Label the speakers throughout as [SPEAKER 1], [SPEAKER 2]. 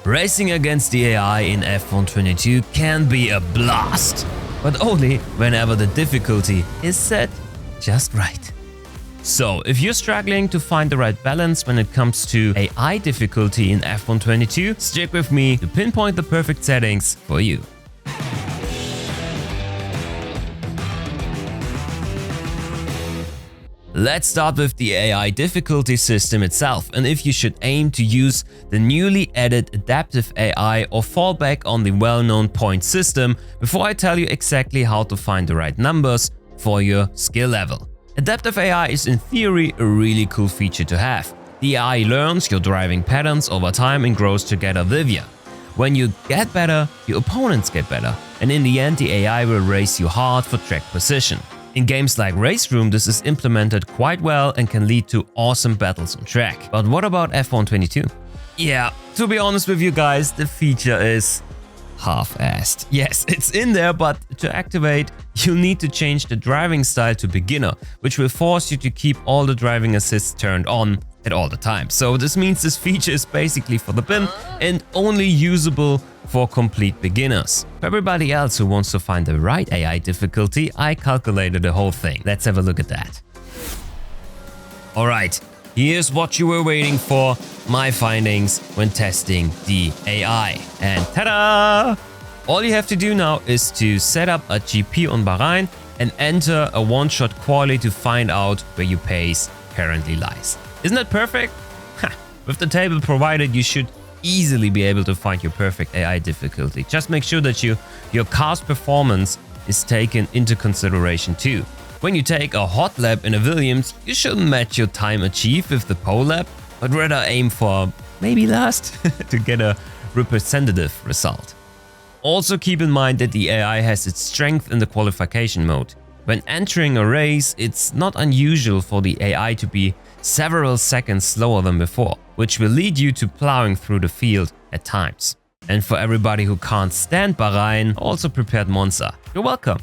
[SPEAKER 1] Racing against the AI in F1 22 can be a blast, but only whenever the difficulty is set just right. So, if you're struggling to find the right balance when it comes to AI difficulty in F1 22, stick with me to pinpoint the perfect settings for you. Let's start with the AI difficulty system itself, and if you should aim to use the newly added adaptive AI or fall back on the well-known point system before I tell you exactly how to find the right numbers for your skill level. Adaptive AI is in theory a really cool feature to have. The AI learns your driving patterns over time and grows together with you. When you get better, your opponents get better, and in the end the AI will race you hard for track position. In games like Race Room, this is implemented quite well and can lead to awesome battles on track. But what about F1 22? Yeah, to be honest with you guys, the feature is half-assed. Yes, it's in there, but to activate, you'll need to change the driving style to beginner, which will force you to keep all the driving assists turned on at all the time. So this means this feature is basically for the bin and only usable for complete beginners. For everybody else who wants to find the right AI difficulty, I calculated the whole thing. Let's have a look at that. Alright, here's what you were waiting for, my findings when testing the AI. And ta-da! All you have to do now is to set up a GP on Bahrain and enter a one-shot quali to find out where your pace currently lies. Isn't that perfect? With the table provided, you should easily be able to find your perfect AI difficulty. Just make sure that your car's performance is taken into consideration too. When you take a hot lap in a Williams, you shouldn't match your time achieved with the pole lap, but rather aim for maybe last to get a representative result. Also keep in mind that the AI has its strength in the qualification mode. When entering a race, it's not unusual for the AI to be several seconds slower than before, which will lead you to plowing through the field at times. And for everybody who can't stand Bahrain, also prepared Monza. You're welcome.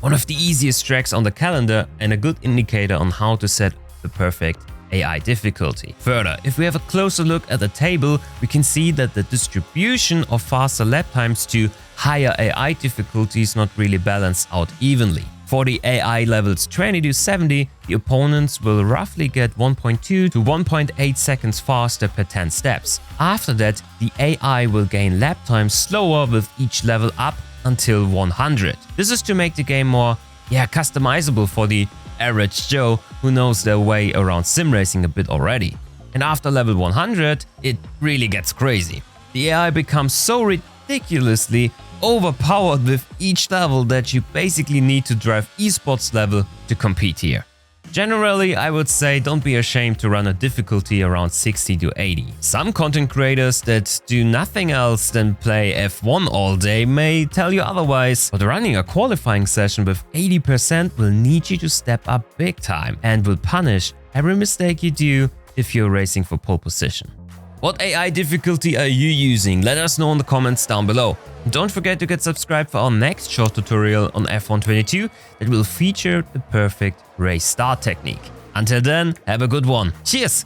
[SPEAKER 1] One of the easiest tracks on the calendar and a good indicator on how to set the perfect AI difficulty. Further, if we have a closer look at the table, we can see that the distribution of faster lap times to higher AI difficulties not really balance out evenly. For the AI levels 20 to 70, the opponents will roughly get 1.2 to 1.8 seconds faster per 10 steps. After that, the AI will gain lap times slower with each level up until 100. This is to make the game more customizable for the average Joe who knows their way around sim racing a bit already. And after level 100, it really gets crazy. The AI becomes so ridiculously overpowered with each level that you basically need to drive esports level to compete here. Generally, I would say don't be ashamed to run a difficulty around 60 to 80. Some content creators that do nothing else than play F1 all day may tell you otherwise, but running a qualifying session with 80% will need you to step up big time and will punish every mistake you do if you're racing for pole position. What AI difficulty are you using? Let us know in the comments down below. And don't forget to get subscribed for our next short tutorial on F1 22 that will feature the perfect race start technique. Until then, have a good one. Cheers!